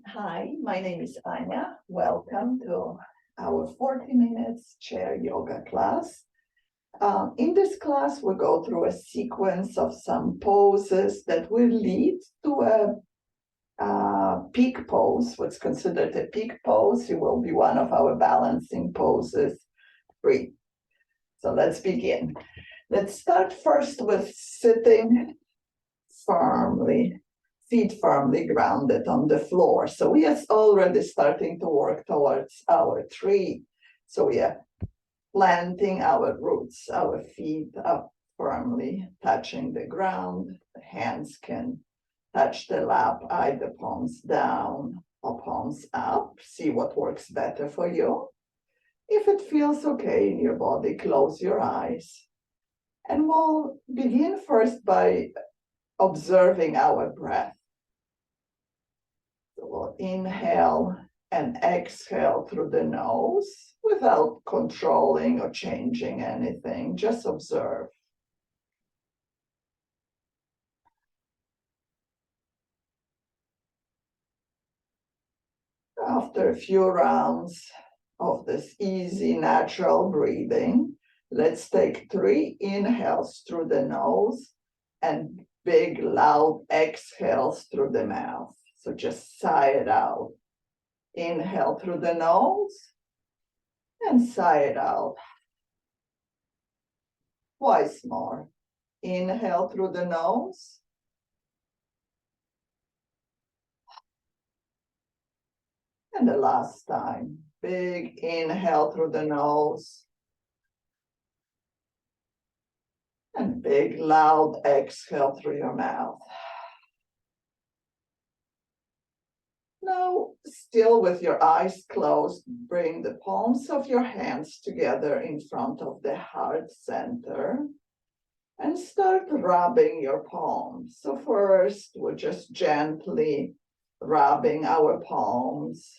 Hi, my name is Ania. Welcome to our 40 minutes chair yoga class. In this class, we'll go through a sequence of some poses that will lead to a peak pose, what's considered a peak pose. It will be one of our balancing poses. Three. So let's begin. Let's start first with sitting firmly, feet firmly grounded on the floor. So we are already starting to work towards our tree. So we are planting our roots, our feet up firmly, touching the ground. The hands can touch the lap, either palms down or palms up. See what works better for you. If it feels okay in your body, close your eyes. And we'll begin first by observing our breath. So we'll inhale and exhale through the nose without controlling or changing anything. Just observe. After a few rounds of this easy, natural breathing, let's take 3 inhales through the nose and big, loud exhales through the mouth. So just sigh it out. Inhale through the nose and sigh it out. Twice more. Inhale through the nose. And the last time. Big inhale through the nose. And big, loud exhale through your mouth. Now, still with your eyes closed, bring the palms of your hands together in front of the heart center and start rubbing your palms. So first, we're just gently rubbing our palms.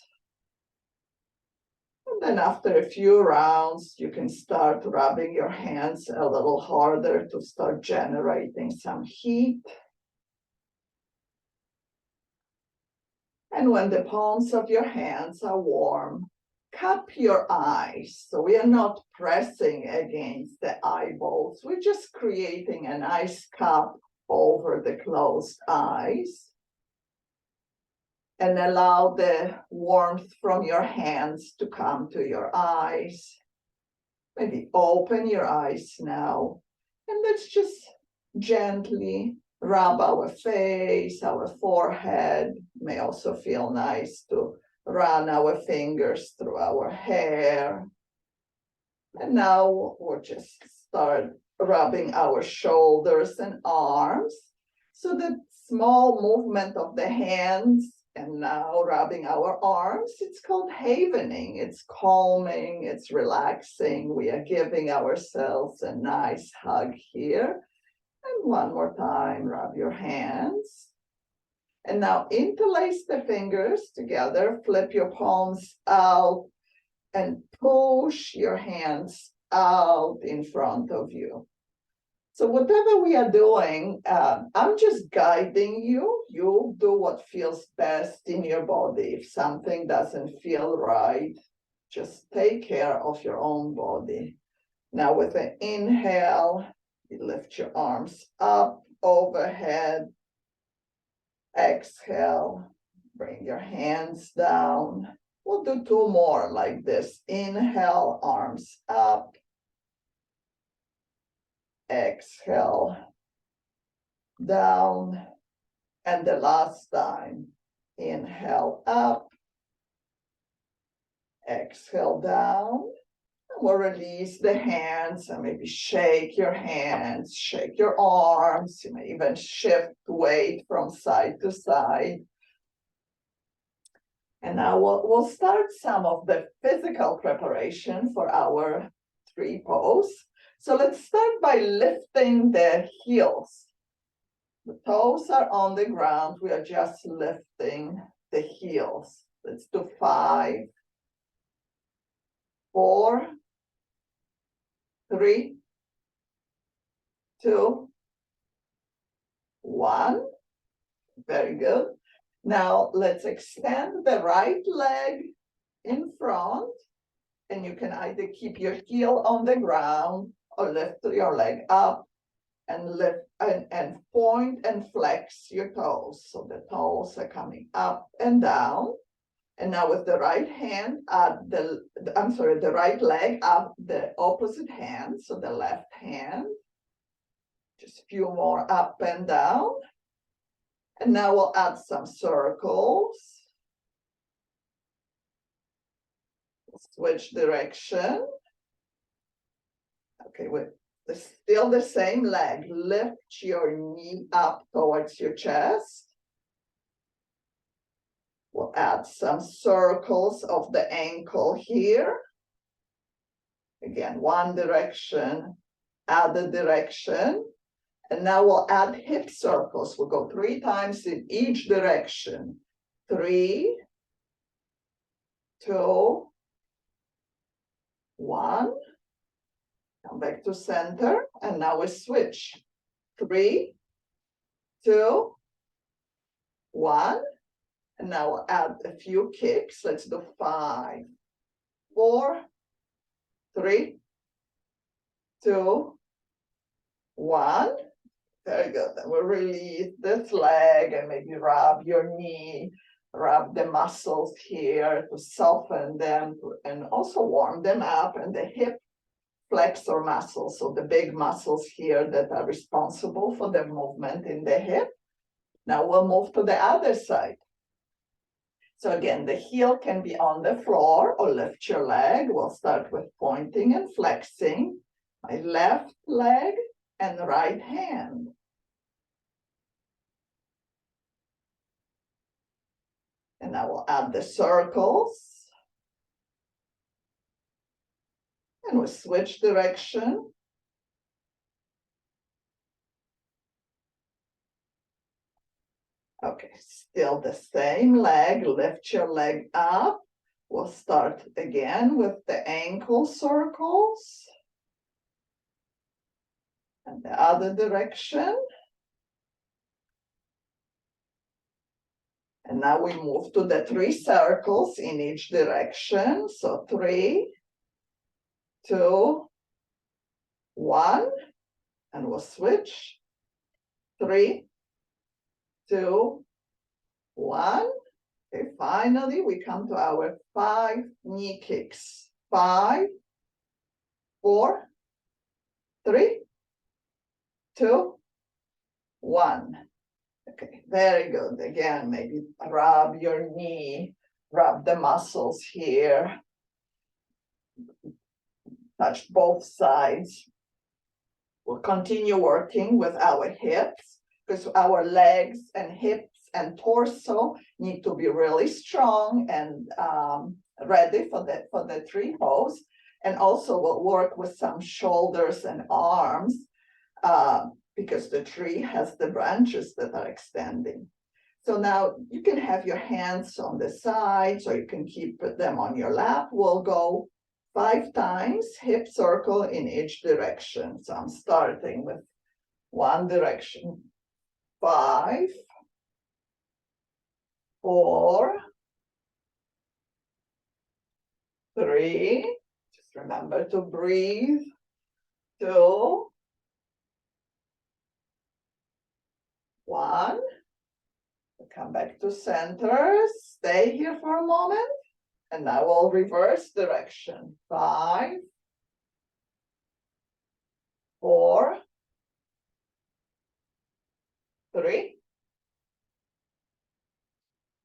And then after a few rounds, you can start rubbing your hands a little harder to start generating some heat. And when the palms of your hands are warm, cup your eyes. So we are not pressing against the eyeballs. We're just creating a nice cup over the closed eyes. And allow the warmth from your hands to come to your eyes. Maybe open your eyes now. And let's just gently rub our face, our forehead. It may also feel nice to run our fingers through our hair. And now we'll just start rubbing our shoulders and arms. So the small movement of the hands and now rubbing our arms, it's called havening. It's calming, it's relaxing. We are giving ourselves a nice hug here. And one more time, rub your hands. And now interlace the fingers together, flip your palms out and push your hands out in front of you. So whatever we are doing, I'm just guiding you. You do what feels best in your body. If something doesn't feel right, just take care of your own body. Now with an inhale, you lift your arms up overhead. Exhale, bring your hands down. We'll do 2 more like this. Inhale, arms up. Exhale, down. And the last time, inhale up. Exhale down. And we'll release the hands and maybe shake your hands, shake your arms. You may even shift weight from side to side. And now we'll start some of the physical preparation for our 3 pose. So let's start by lifting the heels. The toes are on the ground. We are just lifting the heels. Let's do 5, 4, 3, 2, 1. Very good. Now let's extend the right leg in front, and you can either keep your heel on the ground or lift your leg up and lift and point and flex your toes. So the toes are coming up and down. And now with the right hand, the right leg up the opposite hand, so the left hand. Just a few more up and down. And now we'll add some circles. Switch direction. Okay, with still the same leg. Lift your knee up towards your chest. We'll add some circles of the ankle here. Again, one direction, other direction. And now we'll add hip circles. We'll go 3 times in each direction. 3, 2, 1. Come back to center. And now we switch. 3, 2, 1. And now we'll add a few kicks. Let's do 5, 4, 3, 2, 1. Very good. Then we'll release this leg and maybe rub your knee, rub the muscles here to soften them and also warm them up. And the hip flexor muscles, so the big muscles here that are responsible for the movement in the hip. Now we'll move to the other side. So again, the heel can be on the floor or lift your leg. We'll start with pointing and flexing. My left leg and right hand. And I will add the circles. And we'll switch direction. Okay, still the same leg. Lift your leg up. We'll start again with the ankle circles. And the other direction. And now we move to the 3 circles in each direction. So 3, 2, 1, and we'll switch. 3, 2, 1. Okay, finally, we come to our 5 knee kicks. 5, 4, 3, 2, 1. Okay, very good. Again, maybe rub your knee, rub the muscles here. Touch both sides. We'll continue working with our hips because our legs and hips and torso need to be really strong and ready for the tree pose. And also we'll work with some shoulders and arms because the tree has the branches that are extending. So now you can have your hands on the sides or you can keep them on your lap. We'll go 5 times hip circle in each direction. So I'm starting with one direction. 5, 4, 3. Just remember to breathe. 2, 1. Come back to center. Stay here for a moment. And now we'll reverse direction. 5, 4, 3,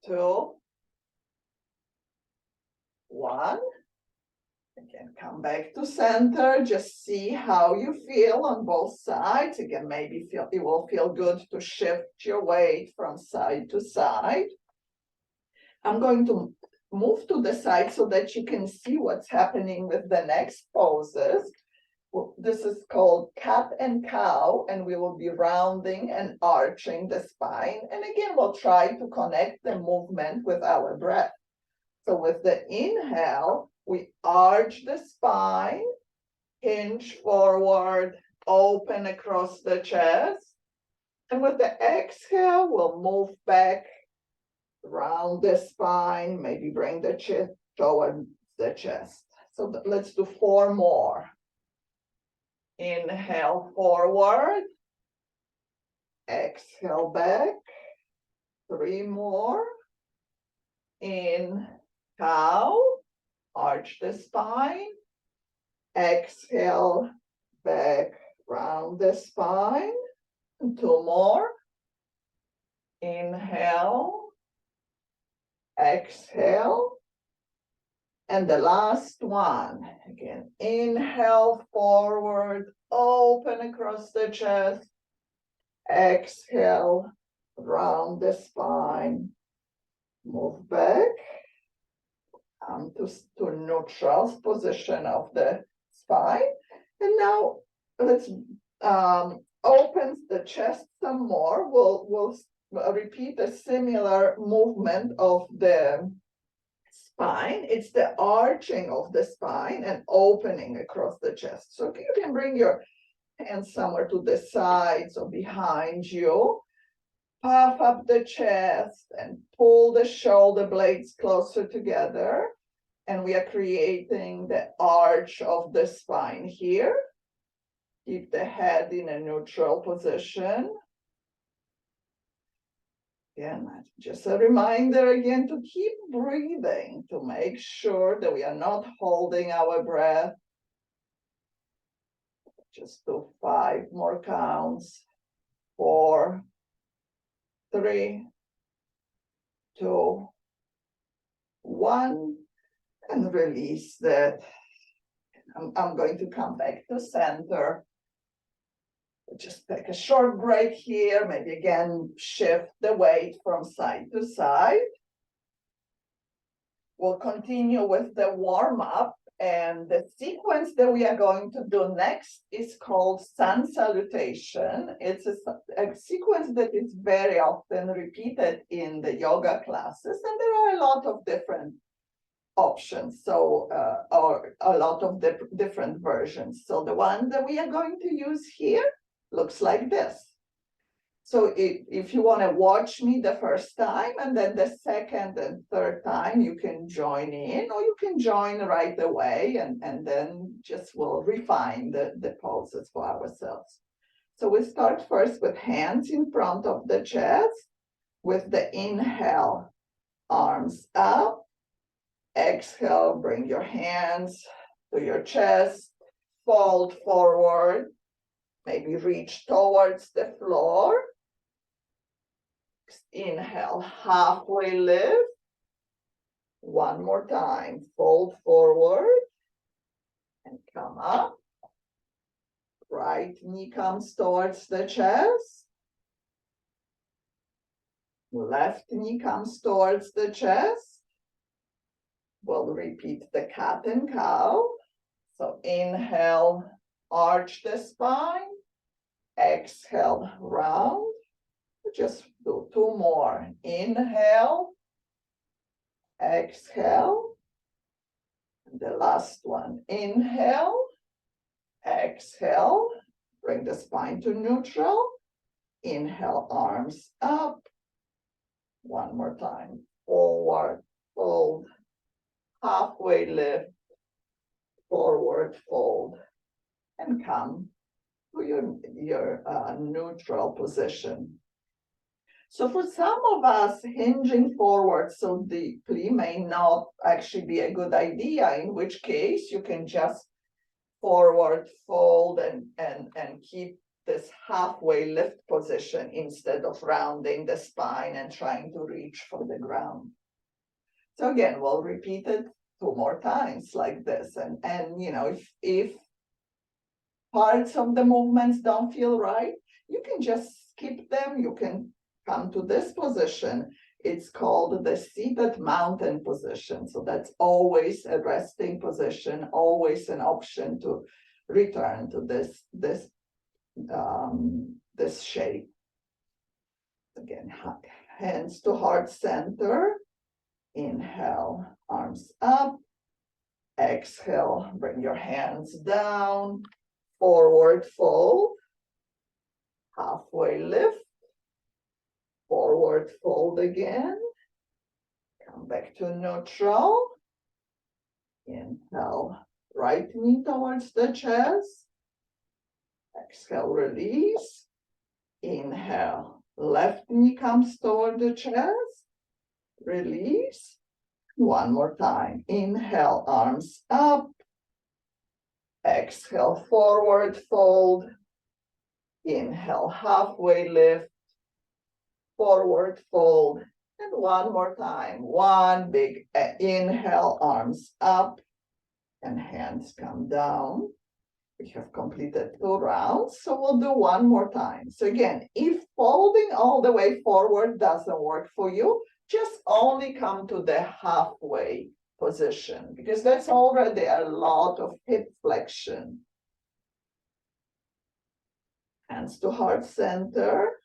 2, 1. Again, come back to center. Just see how you feel on both sides. Again, maybe it will feel good to shift your weight from side to side. I'm going to move to the side so that you can see what's happening with the next poses. This is called cat and cow, and we will be rounding and arching the spine. And again, we'll try to connect the movement with our breath. So with the inhale, we arch the spine, hinge forward, open across the chest. And with the exhale, we'll move back round the spine, maybe bring the chin toward the chest. So let's do 4 more. Inhale forward, exhale back, 3 more. In cow, arch the spine, exhale back, round the spine, and 2 more. Inhale, exhale, and the last one, again, inhale forward, open across the chest, exhale, round the spine, move back, come to neutral position of the spine. And now let's open the chest some more. We'll repeat a similar movement of the spine. It's the arching of the spine and opening across the chest. So you can bring your hands somewhere to the sides or behind you. Puff up the chest and pull the shoulder blades closer together. And we are creating the arch of the spine here. Keep the head in a neutral position. Again, just a reminder again to keep breathing, to make sure that we are not holding our breath. Just do 5 more counts. 4, 3, 2, 1, and release that. I'm going to come back to center. Just take a short break here, maybe again shift the weight from side to side. We'll continue with the warm-up, and the sequence that we are going to do next is called sun salutation. It's a sequence that is very often repeated in the yoga classes, and there are a lot of different options, so or a lot of different versions. So the one that we are going to use here looks like this. So if you want to watch me the first time, and then the second and third time, you can join in, or you can join right away, and then just we'll refine the poses for ourselves. So we start first with hands in front of the chest. With the inhale, arms up. Exhale, bring your hands to your chest, fold forward, maybe reach towards the floor. Inhale, halfway lift. One more time, fold forward and come up. Right knee comes towards the chest. Left knee comes towards the chest. We'll repeat the cat and cow. So inhale, arch the spine. Exhale, round. Just do 2 more. Inhale, exhale. And the last one. Inhale, exhale. Bring the spine to neutral. Inhale, arms up. One more time. Forward, fold. Halfway lift, forward fold, and come to your neutral position. So for some of us, hinging forward so deeply may not actually be a good idea, in which case you can just forward fold and keep this halfway lift position instead of rounding the spine and trying to reach for the ground. So again, we'll repeat it 2 more times like this. And you know, if parts of the movements don't feel right, you can just skip them. You can come to this position. It's called the seated mountain position. So that's always a resting position, always an option to return to this shape. Again, hands to heart center. Inhale, arms up. Exhale, bring your hands down. Forward fold. Halfway lift. Forward fold again. Come back to neutral. Inhale, right knee towards the chest. Exhale, release. Inhale, left knee comes toward the chest. Release. One more time. Inhale, arms up. Exhale, forward fold. Inhale, halfway lift. Forward fold. And one more time. One big inhale, arms up. And hands come down. We have completed 2 rounds, so we'll do one more time. So again, if folding all the way forward doesn't work for you, just only come to the halfway position, because that's already a lot of hip flexion. Hands to heart center.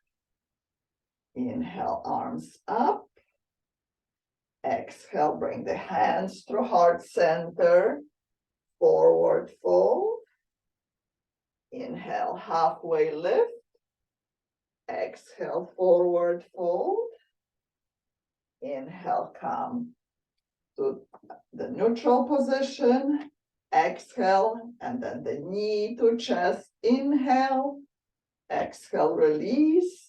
Inhale, arms up. Exhale, bring the hands through heart center. Forward fold. Inhale, halfway lift. Exhale, forward fold. Inhale, come to the neutral position. Exhale, and then the knee to chest. Inhale. Exhale, release.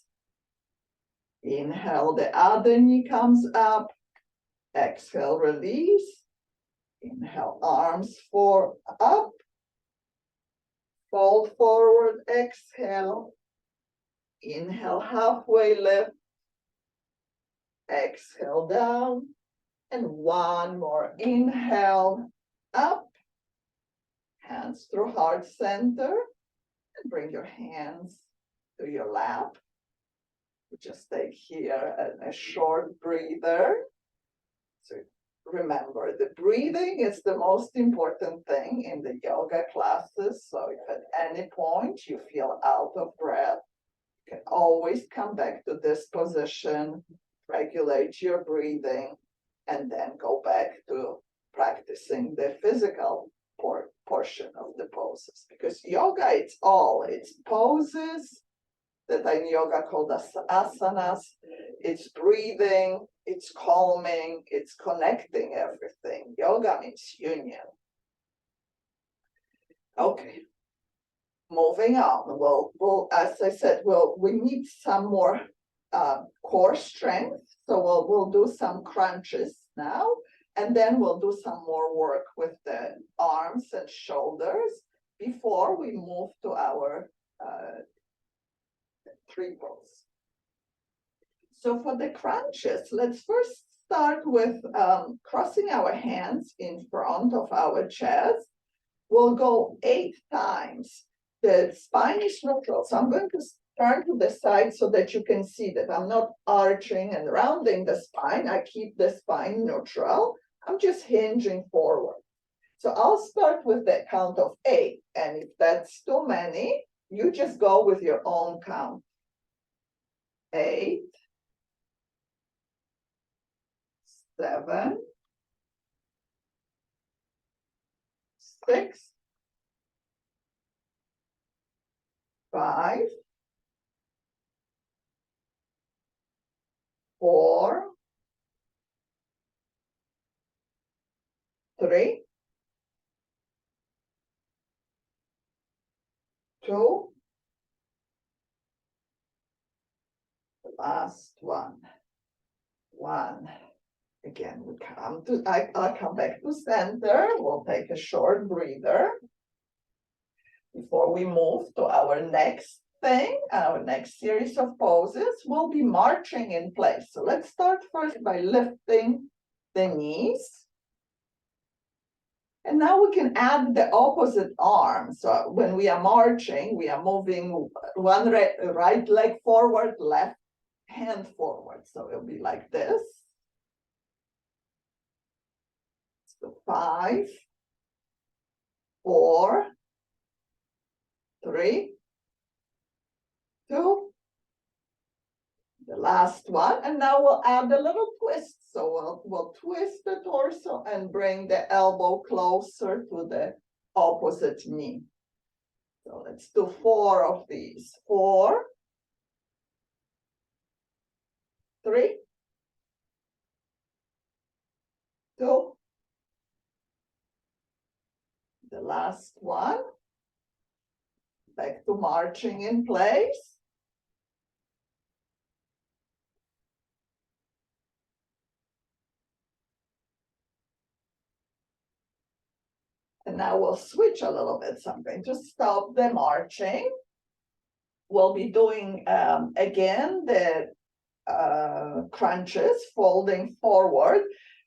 Inhale, the other knee comes up. Exhale, release. Inhale, arms up. Fold forward, exhale. Inhale, halfway lift. Exhale, down. And one more. Inhale, up. Hands through heart center. And bring your hands to your lap. Just take here a short breather. So remember, the breathing is the most important thing in the yoga classes. So if at any point you feel out of breath, you can always come back to this position, regulate your breathing, and then go back to practicing the physical portion of the poses. Because yoga, it's poses that in yoga called asanas. It's breathing, it's calming, it's connecting everything. Yoga means union. Okay, moving on. We'll, as I said, we need some more core strength. So we'll do some crunches now, and then we'll do some more work with the arms and shoulders before we move to our triples. So for the crunches, let's first start with crossing our hands in front of our chest. We'll go 8 times. The spine is neutral, so I'm going to turn to the side so that you can see that I'm not arching and rounding the spine. I keep the spine neutral. I'm just hinging forward. So I'll start with the count of 8, and if that's too many, you just go with your own count. 8, 7, 6, 5, 4, 3, 2, the last one. Again, I'll come back to center. We'll take a short breather before we move to our next thing, our next series of poses. We'll be marching in place. So let's start first by lifting the knees. And now we can add the opposite arm. So when we are marching, we are moving one right leg forward, left hand forward. So it'll be like this. So 5, 4, 3, 2, the last one. And now we'll add a little twist. So we'll twist the torso and bring the elbow closer to the opposite knee. So let's do 4 of these. 4, 3, last one. Back to marching in place. And now we'll switch a little bit. So I'm going to stop the marching. We'll be doing again the crunches, folding forward,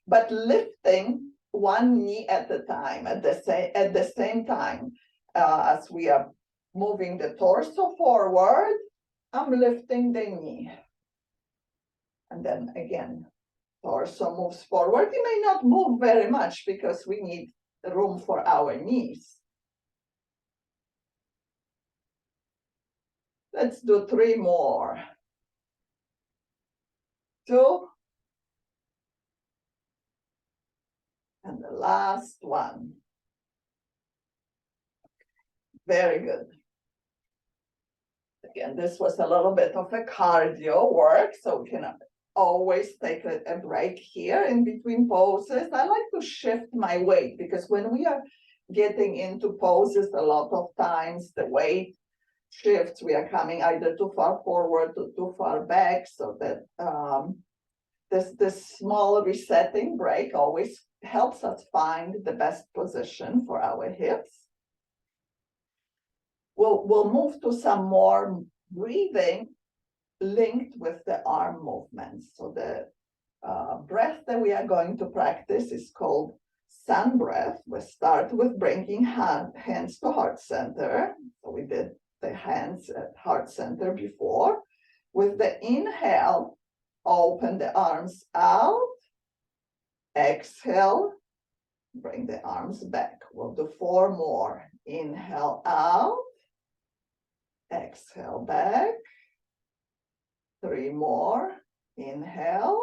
but lifting one knee at a time at the same time. As we are moving the torso forward, I'm lifting the knee. And then again, torso moves forward. It may not move very much because we need room for our knees. Let's do 3 more. 2. And the last one. Very good. Again, this was a little bit of a cardio work, so we can always take a break here in between poses. I like to shift my weight because when we are getting into poses, a lot of times the weight shifts. We are coming either too far forward or too far back, so that this small resetting break always helps us find the best position for our hips. We'll move to some more breathing linked with the arm movements. So the breath that we are going to practice is called sun breath. We start with bringing hands to heart center. So we did the hands at heart center before. With the inhale, open the arms out. Exhale, bring the arms back. We'll do 4 more. Inhale out. Exhale back. 3 more. Inhale.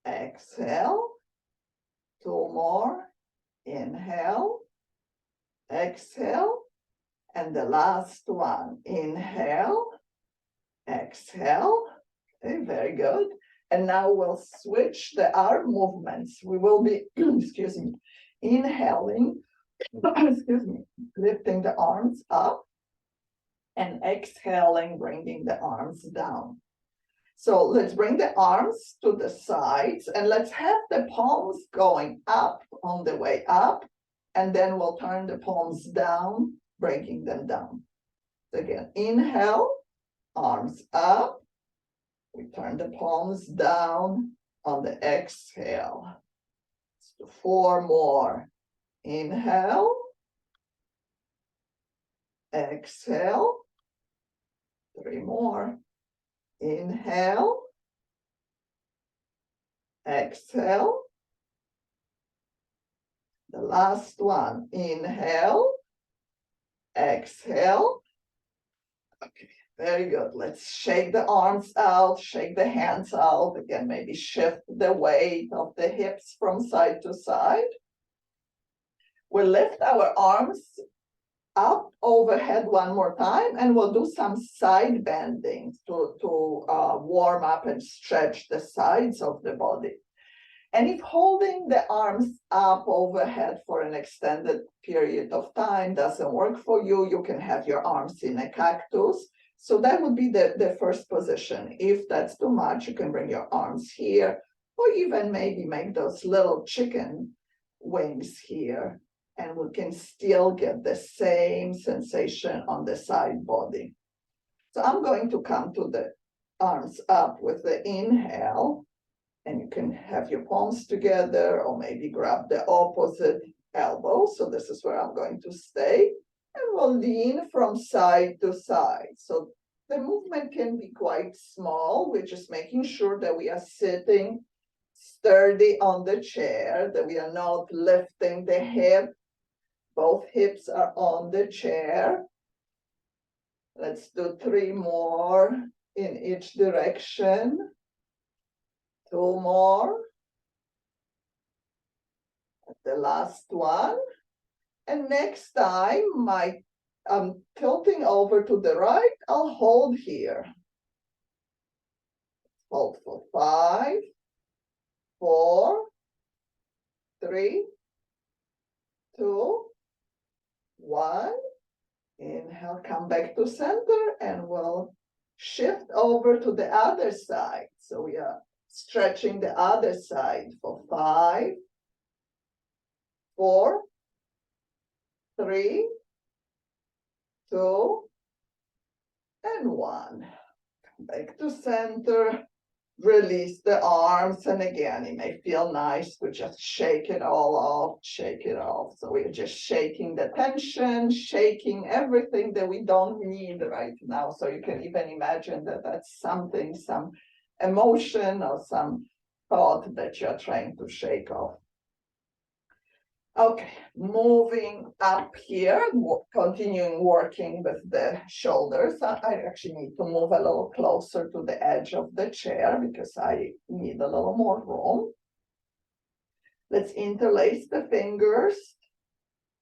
Exhale. 2 more. Inhale. Exhale. And the last one. Inhale. Exhale. Okay, very good. And now we'll switch the arm movements. We will be, excuse me, inhaling, excuse me, lifting the arms up, and exhaling, bringing the arms down. So let's bring the arms to the sides, and let's have the palms going up on the way up, and then we'll turn the palms down, breaking them down. So again, inhale, arms up. We turn the palms down on the exhale. Let's do 4 more. Inhale. Exhale. 3 more. Inhale. Exhale. The last one. Inhale. Exhale. Okay. Very good. Let's shake the arms out, shake the hands out. Again, maybe shift the weight of the hips from side to side. We'll lift our arms up overhead one more time, and we'll do some side bending to warm up and stretch the sides of the body. And if holding the arms up overhead for an extended period of time doesn't work for you, you can have your arms in a cactus. So that would be the first position. If that's too much, you can bring your arms here, or even maybe make those little chicken wings here, and we can still get the same sensation on the side body. So I'm going to come to the arms up with the inhale, and you can have your palms together, or maybe grab the opposite elbow. So this is where I'm going to stay. And we'll lean from side to side. So the movement can be quite small. We're just making sure that we are sitting sturdy on the chair, that we are not lifting the hip. Both hips are on the chair. Let's do 3 more in each direction. 2 more. The last one. And next time, I'm tilting over to the right, I'll hold here. Hold for 5, 4, 3, 2, to center, and we'll shift over to the other side. So we are stretching the other side for 5, 4, 3, 2, and 1. Back to center. Release the arms, and again, it may feel nice to just shake it all off, shake it off. So we're just shaking the tension, shaking everything that we don't need right now. So you can even imagine that that's something, some emotion or some thought that you're trying to shake off. Okay, moving up here, continuing working with the shoulders. I actually need to move a little closer to the edge of the chair because I need a little more room. Let's interlace the fingers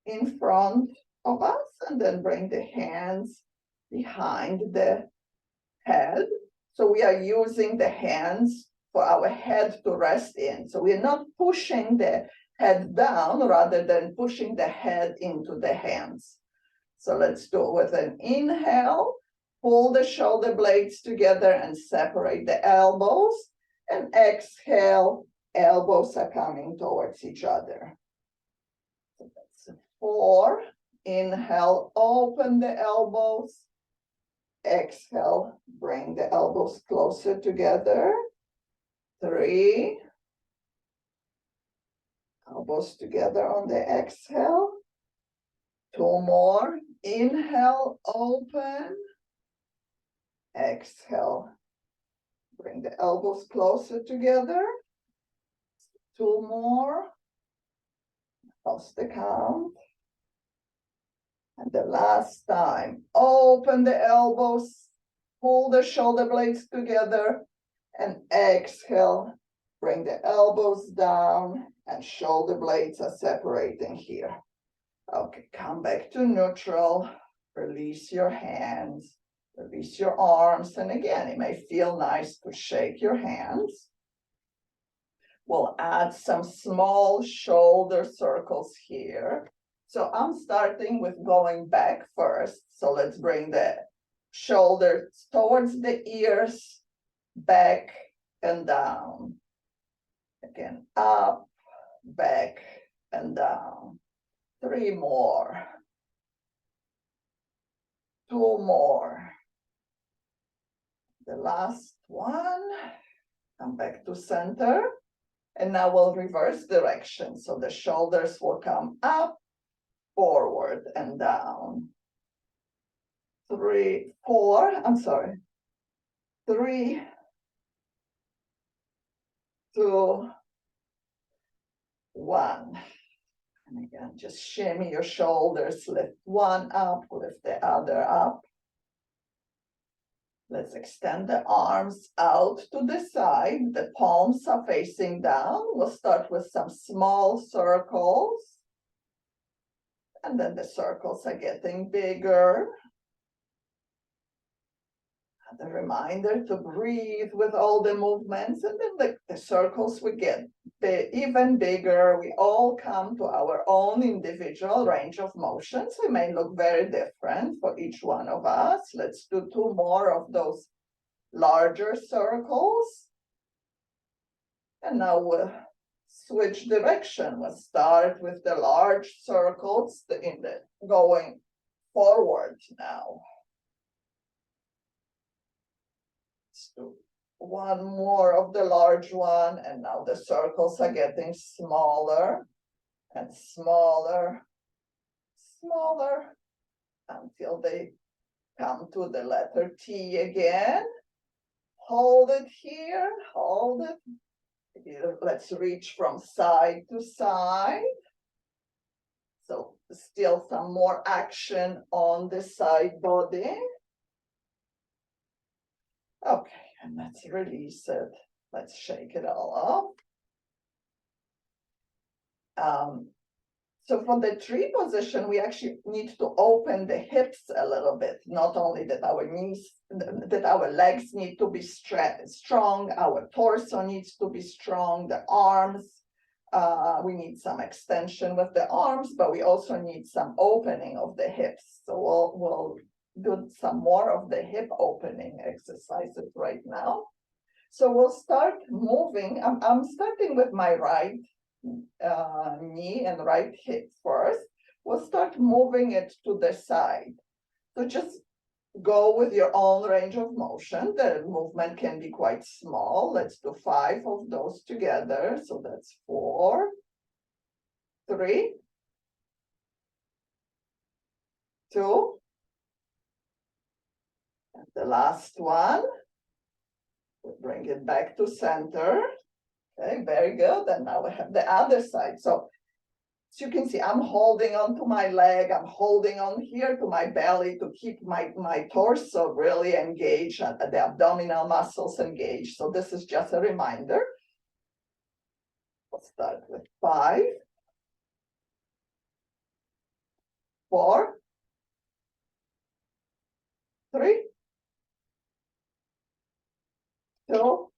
in front of us and then bring the hands behind the head. So we are using the hands for our head to rest in. So we're not pushing the head down rather than pushing the head into the hands. So let's do it with an inhale, pull the shoulder blades together and separate the elbows, and exhale, elbows are coming towards each other. So that's 4, inhale, open the elbows, exhale, bring the elbows closer together, 3, elbows together on the exhale. 2 more. Inhale, open. Exhale. Bring the elbows closer together. 2 more. Lost the count. And the last time, open the elbows, pull the shoulder blades together, and exhale. Bring the elbows down, and shoulder blades are separating here. Okay, come back to neutral. Release your hands, release your arms. And again, it may feel nice to shake your hands. We'll add some small shoulder circles here. So I'm starting with going back first. So let's bring the shoulders towards the ears, back and down. Again, up, back, and down. 3 more. 2 more. The last one. Come back to center. And now we'll reverse direction. So the shoulders will come up, forward, and down. 3, 4. I'm sorry. 3, 2, 1. And again, just shimmy your shoulders, lift one up, lift the other up. Let's extend the arms out to the side. The palms are facing down. We'll start with some small circles. And then the circles are getting bigger. And a reminder to breathe with all the movements, and then the circles will get even bigger. We all come to our own individual range of motions. We may look very different for each one of us. Let's do 2 more of those larger circles. And now we'll switch direction. We'll start with the large circles going forward now. Let's do 1 more of the large one, and now the circles are getting smaller and smaller, smaller, until they come to the letter T again. Hold it here, hold it. Here, let's reach from side to side. So still some more action on the side body. Okay, and let's release it. Let's shake it all off. So for the tree position, we actually need to open the hips a little bit. Not only that our knees, that our legs need to be strong, our torso needs to be strong, the arms, we need some extension with the arms, but we also need some opening of the hips. So we'll do some more of the hip opening exercises right now. So we'll start moving. I'm starting with my right knee and right hip first. We'll start moving it to the side. So just go with your own range of motion. The movement can be quite small. Let's do 5 of those together. So that's 4, 3, 2, and the last one. We'll bring it back to center. Okay, very good. And now we have the other side. So as you can see, I'm holding on to my leg. I'm holding on here to my belly to keep my torso really engaged, the abdominal muscles engaged. So this is just a reminder. We'll start with 5, 4, 3, 2,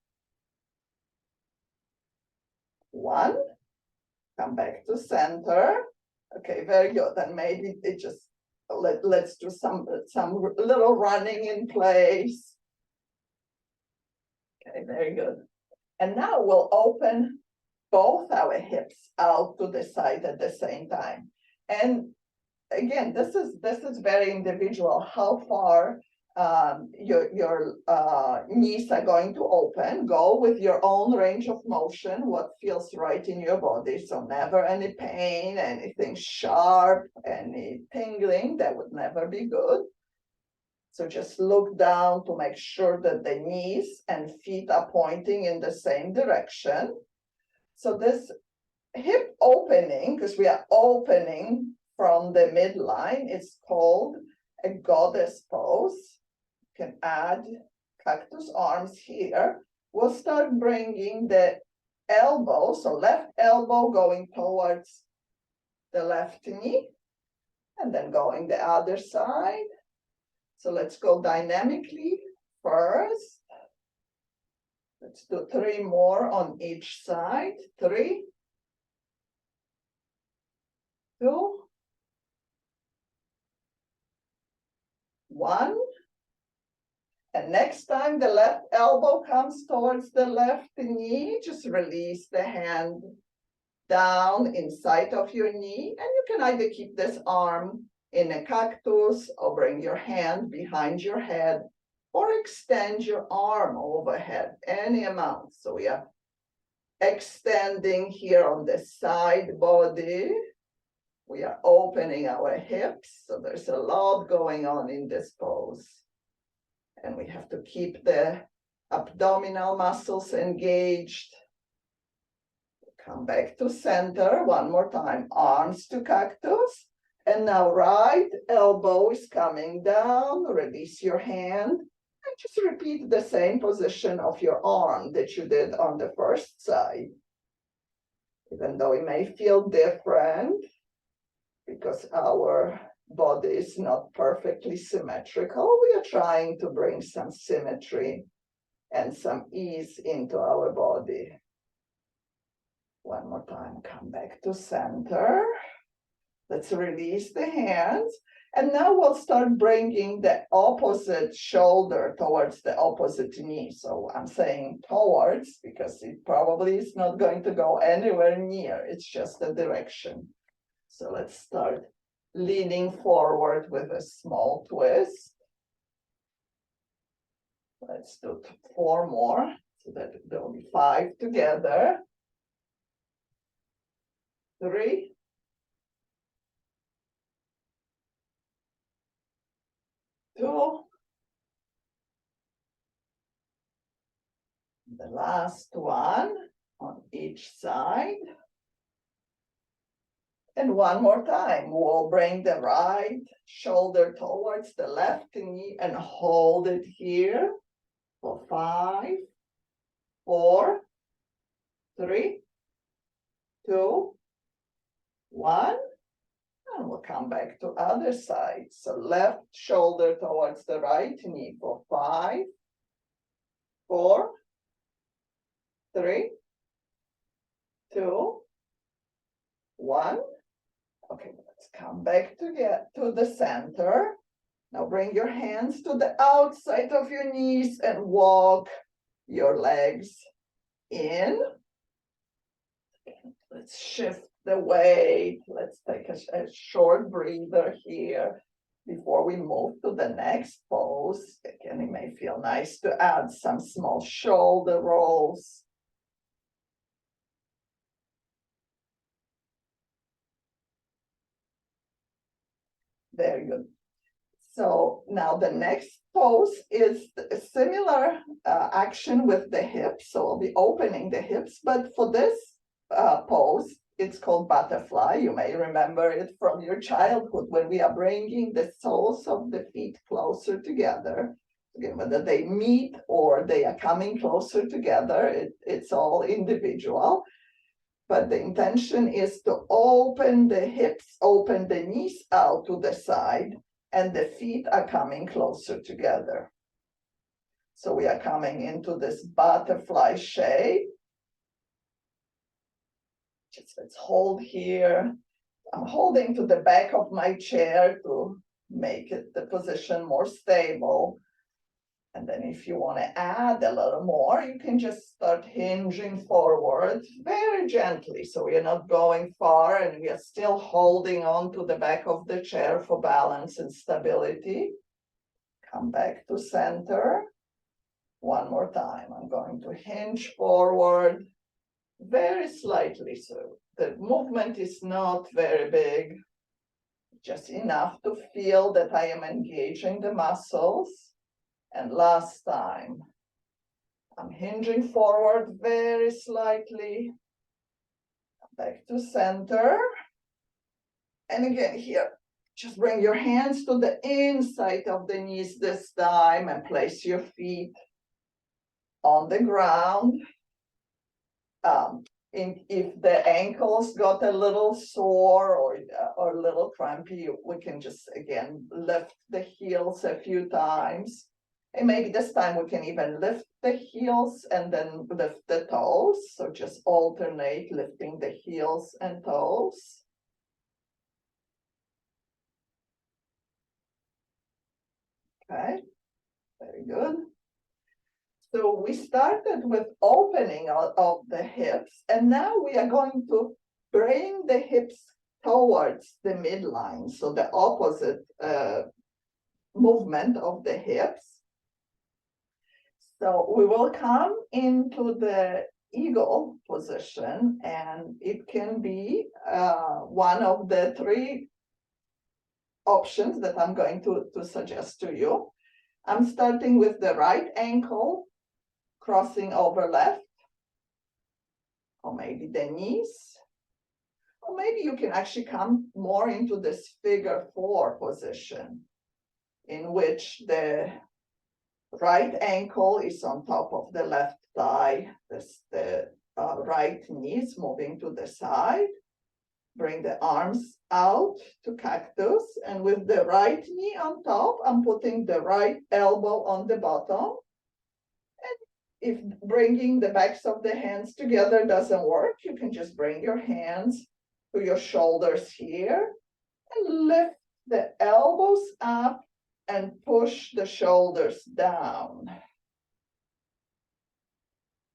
1. Come back to center. Okay, very good. And maybe it just let's do some little running in place. Okay, very good. And now we'll open both our hips out to the side at the same time. And again, this is very individual how far your knees are going to open. Go with your own range of motion, what feels right in your body. So never any pain, anything sharp, any tingling, that would never be good. So just look down to make sure that the knees and feet are pointing in the same direction. So this hip opening, because we are opening from the midline, is called a goddess pose. You can add cactus arms here. We'll start bringing the elbow, so left elbow going towards the left knee, and then going the other side. So let's go dynamically first. Let's do 3 more on each side. 3, 2, 1. And next time the left elbow comes towards the left knee, just release the hand down inside of your knee. And you can either keep this arm in a cactus or bring your hand behind your head or extend your arm overhead, any amount. So we are extending here on the side body. We are opening our hips. So there's a lot going on in this pose. And we have to keep the abdominal muscles engaged. Come back to center one more time. Arms to cactus. And now right elbow is coming down. Release your hand. And just repeat the same position of your arm that you did on the first side. Even though it may feel different because our body is not perfectly symmetrical, we are trying to bring some symmetry and some ease into our body. One more time, come back to center. Let's release the hands. And now we'll start bringing the opposite shoulder towards the opposite knee. So I'm saying towards because it probably is not going to go anywhere near. It's just a direction. So let's start leaning forward with a small twist. Let's do 4 more. So that there will be 5 together. 3, 2, the last one on each side. And one more time, we'll bring the right shoulder towards the left knee and hold it here for 5, 4, 3, 2, 1. And we'll come back to other side. So left shoulder towards the right knee for 5, 4, 3, 2, 1. Okay, let's come back to the center. Now bring your hands to the outside of your knees and walk your legs in. Let's shift the weight. Let's take a short breather here before we move to the next pose. Again, it may feel nice to add some small shoulder rolls. Very good. So now the next pose is a similar action with the hips. So I'll be opening the hips, but for this pose, it's called butterfly. You may remember it from your childhood when we are bringing the soles of the feet closer together. Again, whether they meet or they are coming closer together, it's all individual. But the intention is to open the hips, open the knees out to the side, and the feet are coming closer together. So we are coming into this butterfly shape. Just let's hold here. I'm holding to the back of my chair to make it the position more stable. And then if you want to add a little more, you can just start hinging forward very gently. So we are not going far and we are still holding on to the back of the chair for balance and stability. Come back to center. One more time. I'm going to hinge forward very slightly. So the movement is not very big, just enough to feel that I am engaging the muscles. And last time, I'm hinging forward very slightly, back to center. And again here, just bring your hands to the inside of the knees this time and place your feet on the ground. If the ankles got a little sore or a little crampy, we can just, again, lift the heels a few times. And maybe this time we can even lift the heels and then lift the toes. So just alternate lifting the heels and toes. Okay, very good. So we started with opening of the hips, and now we are going to bring the hips towards the midline. So the opposite movement of the hips. So we will come into the eagle position, and it can be one of the three options that I'm going to suggest to you. I'm starting with the right ankle crossing over left, or maybe the knees, or maybe you can actually come more into this figure 4 position, in which the right ankle is on top of the left thigh. The right knee is moving to the side. Bring the arms out to cactus. And with the right knee on top, I'm putting the right elbow on the bottom. And if bringing the backs of the hands together doesn't work, you can just bring your hands to your shoulders here and lift the elbows up and push the shoulders down.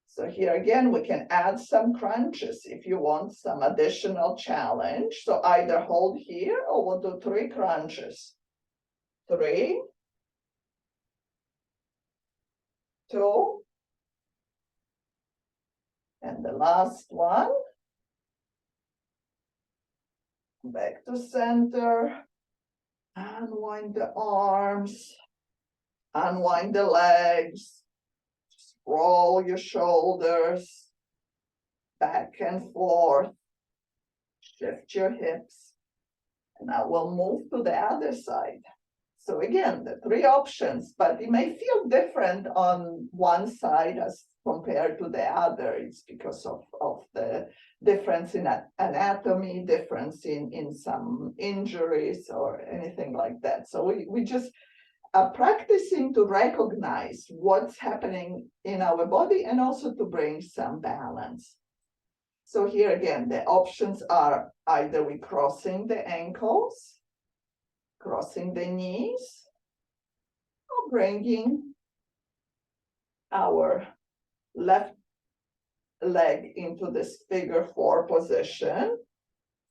So here again, we can add some crunches if you want some additional challenge. So either hold here or we'll do 3 crunches. 3, 2, and the last one. Back to center. Unwind the arms. Unwind the legs. Just roll your shoulders back and forth. Shift your hips. And now we'll move to the other side. So again, the 3 options, but it may feel different on one side as compared to the other. It's because of the difference in anatomy, difference in some injuries or anything like that. So we just are practicing to recognize what's happening in our body and also to bring some balance. So here again, the options are either we crossing the ankles, crossing the knees, bringing our left leg into this figure 4 position.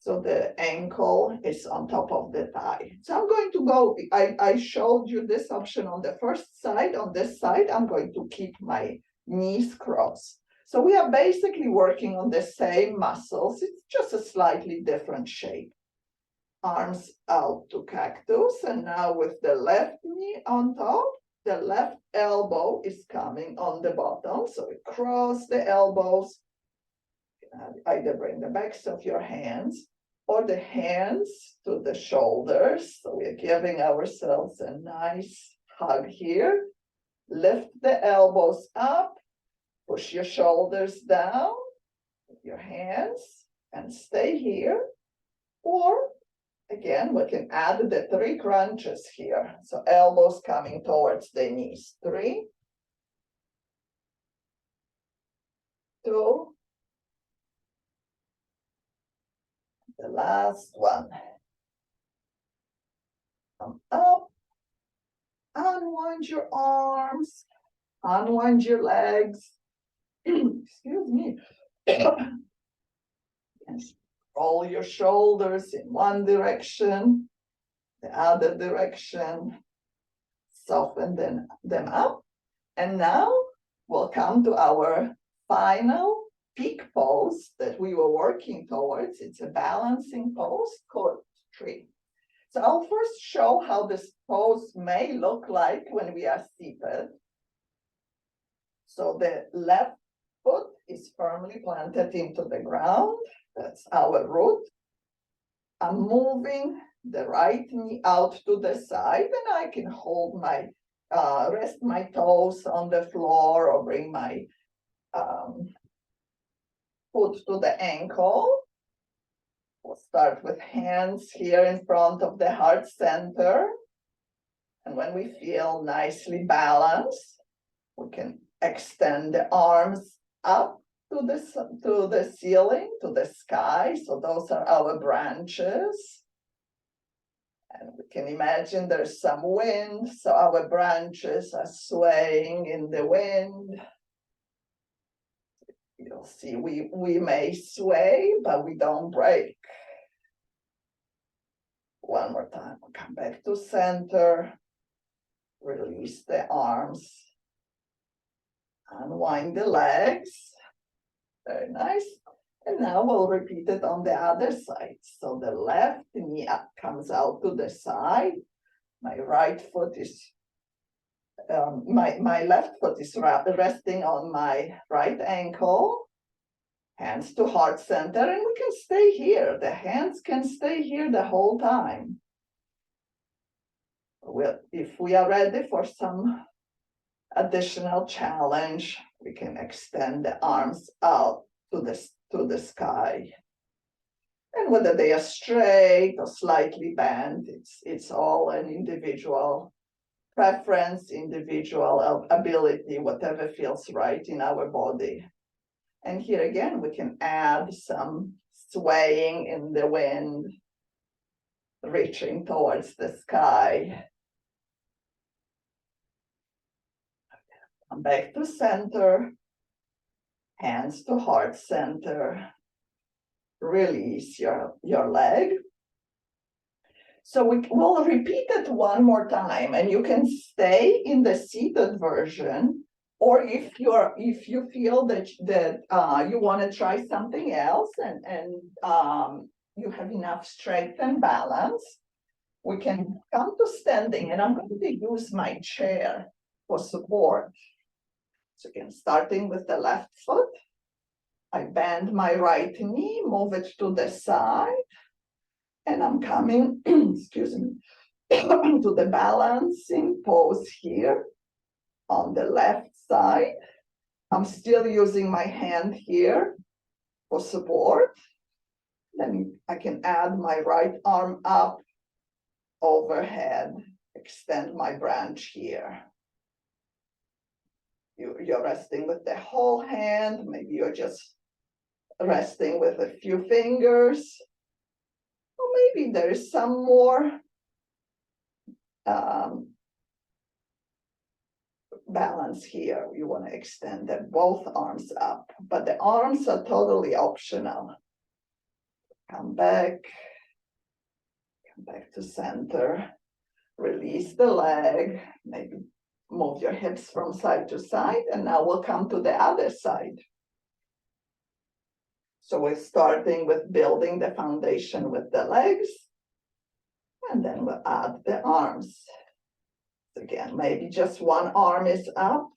So the ankle is on top of the thigh. So I'm going to go, I showed you this option on the first side. On this side, I'm going to keep my knees crossed. So we are basically working on the same muscles. It's just a slightly different shape. Arms out to cactus. And now with the left knee on top, the left elbow is coming on the bottom. So we cross the elbows. Either bring the backs of your hands or the hands to the shoulders. So we're giving ourselves a nice hug here. Lift the elbows up, push your shoulders down with your hands and stay here. Or again, we can add the 3 crunches here. So elbows coming towards the knees. 3, 2, the last one. Come up, unwind your arms, unwind your legs. Excuse me. And roll your shoulders in one direction, the other direction. Soften them up. And now we'll come to our final peak pose that we were working towards. It's a balancing pose called tree. So I'll first show how this pose may look like when we are seated. So the left foot is firmly planted into the ground. That's our root. I'm moving the right knee out to the side, and I can hold my, rest my toes on the floor or bring my foot to the ankle. We'll start with hands here in front of the heart center. And when we feel nicely balanced, we can extend the arms up to the ceiling, to the sky. So those are our branches. And we can imagine there's some wind, so our branches are swaying in the wind. You'll see we may sway, but we don't break. One more time, we'll come back to center. Release the arms. Unwind the legs. Very nice. And now we'll repeat it on the other side. So the left knee comes out to the side. My right foot is, my left foot is resting on my right ankle. Hands to heart center, and we can stay here. The hands can stay here the whole time. If we are ready for some additional challenge, we can extend the arms out to the sky. And whether they are straight or slightly bent, it's all an individual preference, individual ability, whatever feels right in our body. And here again, we can add some swaying in the wind, reaching towards the sky. Come back to center, hands to heart center. Release your leg. So we'll repeat it one more time, and you can stay in the seated version. Or if you feel that you want to try something else and you have enough strength and balance, we can come to standing, and I'm going to use my chair for support. So again, starting with the left foot, I bend my right knee, move it to the side, and I'm coming, excuse me, to the balancing pose here. On the left side, I'm still using my hand here for support. Then I can add my right arm up overhead, extend my branch here. You're resting with the whole hand. Maybe you're just resting with a few fingers. Or maybe there's some more balance here. You want to extend both arms up, but the arms are totally optional. Come back to center, release the leg, maybe move your hips from side to side, and now we'll come to the other side. So we're starting with building the foundation with the legs, and then we'll add the arms. Again, maybe just one arm is up,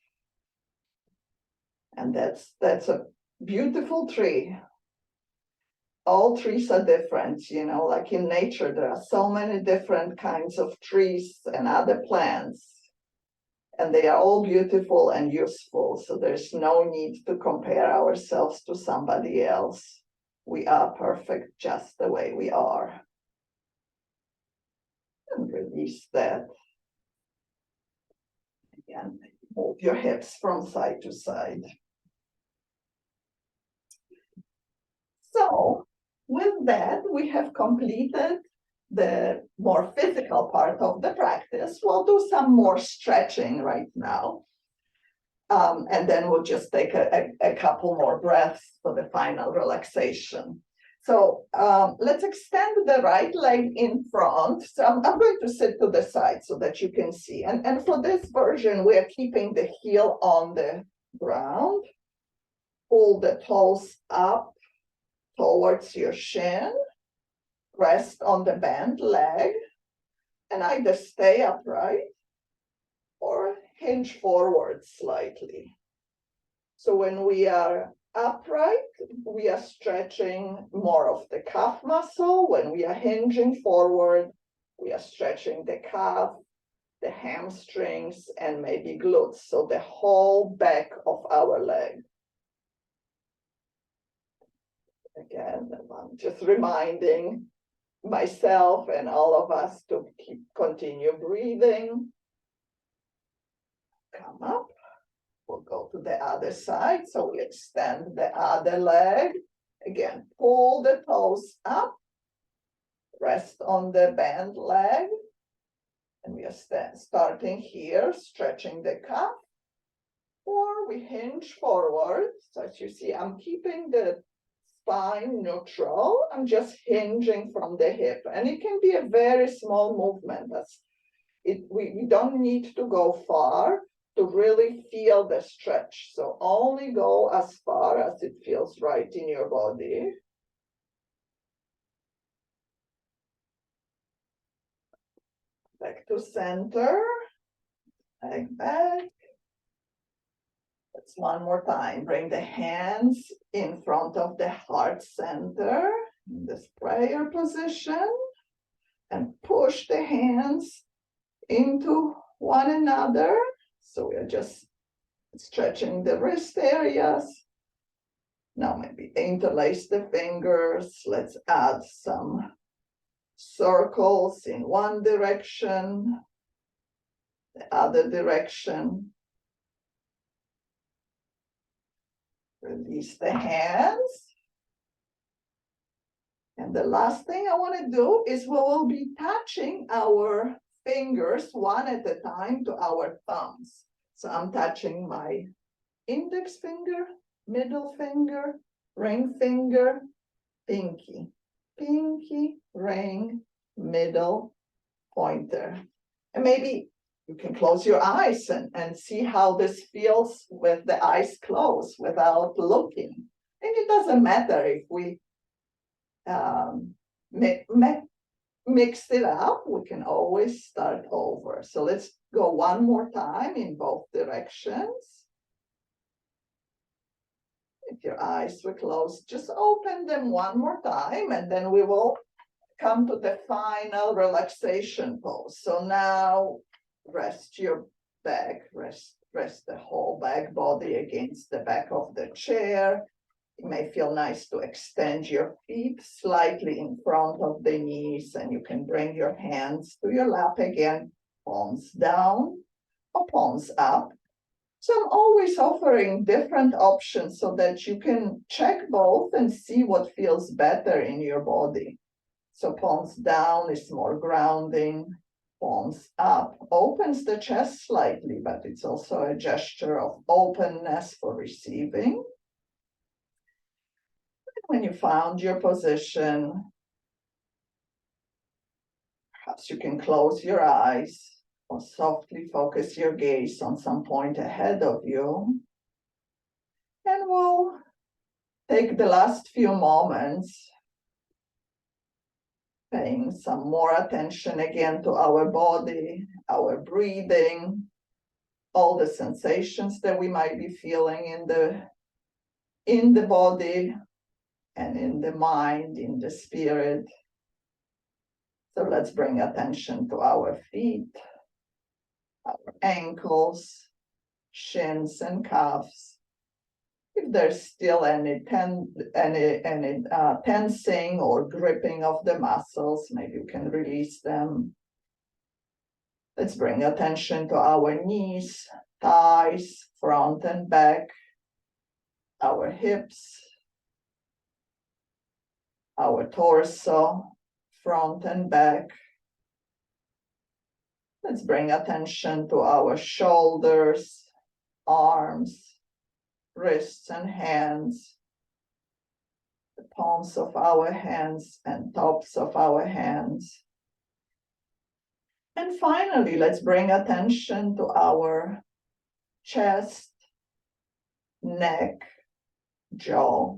and that's a beautiful tree. All trees are different, you know, like in nature, there are so many different kinds of trees and other plants, and they are all beautiful and useful. So there's no need to compare ourselves to somebody else. We are perfect just the way we are. And release that. Again, move your hips from side to side. So with that, we have completed the more physical part of the practice. We'll do some more stretching right now. And then we'll just take a couple more breaths for the final relaxation. So let's extend the right leg in front. So I'm going to sit to the side so that you can see. And for this version, we are keeping the heel on the ground. Pull the toes up towards your shin. Rest on the bent leg. And either stay upright or hinge forward slightly. So when we are upright, we are stretching more of the calf muscle. When we are hinging forward, we are stretching the calf, the hamstrings, and maybe glutes. So the whole back of our leg. Again, I'm just reminding myself and all of us to continue breathing. Come up. We'll go to the other side. So we extend the other leg. Again, pull the toes up. Rest on the bent leg. And we are starting here, stretching the calf. Or we hinge forward. So as you see, I'm keeping the spine neutral. I'm just hinging from the hip. And it can be a very small movement. We don't need to go far to really feel the stretch. So only go as far as it feels right in your body. Back to center. Leg back. Let's one more time. Bring the hands in front of the heart center in this prayer position. And push the hands into one another. So we are just stretching the wrist areas. Now maybe interlace the fingers. Let's add some circles in one direction, the other direction. Release the hands. And the last thing I want to do is we will be touching our fingers one at a time to our thumbs. So I'm touching my index finger, middle finger, ring finger, pinky, pinky, ring, middle, pointer. And maybe you can close your eyes and see how this feels with the eyes closed without looking. And it doesn't matter if we mix it up, we can always start over. So let's go one more time in both directions. If your eyes were closed, just open them one more time, and then we will come to the final relaxation pose. So now rest your back, rest the whole back body against the back of the chair. It may feel nice to extend your feet slightly in front of the knees, and you can bring your hands to your lap again, palms down or palms up. So I'm always offering different options so that you can check both and see what feels better in your body. So palms down is more grounding, palms up, opens the chest slightly, but it's also a gesture of openness for receiving. When you found your position, perhaps you can close your eyes or softly focus your gaze on some point ahead of you. And we'll take the last few moments paying some more attention again to our body, our breathing, all the sensations that we might be feeling in the body and in the mind, in the spirit. So let's bring attention to our feet, our ankles, shins and calves. If there's still any tensing or gripping of the muscles, maybe you can release them. Let's bring attention to our knees, thighs, front and back, our hips, our torso, front and back. Let's bring attention to our shoulders, arms, wrists and hands, the palms of our hands and tops of our hands. And finally, let's bring attention to our chest, neck, jaw.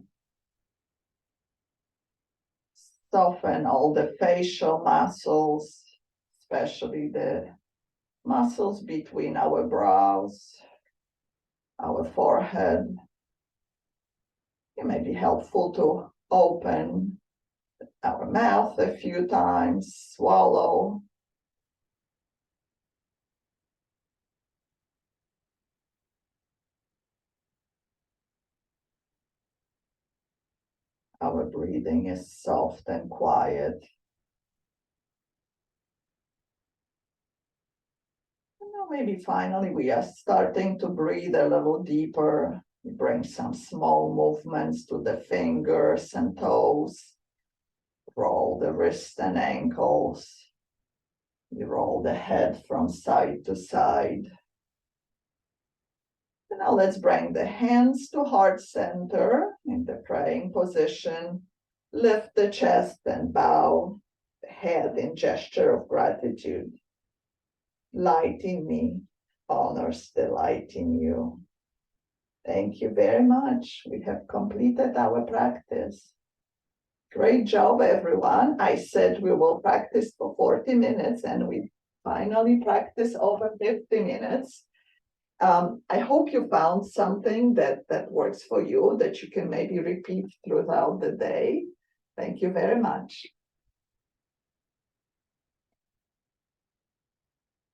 Soften all the facial muscles, especially the muscles between our brows, our forehead. It may be helpful to open our mouth a few times, swallow. Our breathing is soft and quiet. And now maybe finally we are starting to breathe a little deeper. We bring some small movements to the fingers and toes. Roll the wrists and ankles. We roll the head from side to side. And now let's bring the hands to heart center in the praying position. Lift the chest and bow the head in gesture of gratitude. Light in me honors the light in you. Thank you very much. We have completed our practice. Great job, everyone. I said we will practice for 40 minutes and we finally practice over 50 minutes. I hope you found something that works for you, that you can maybe repeat throughout the day. Thank you very much.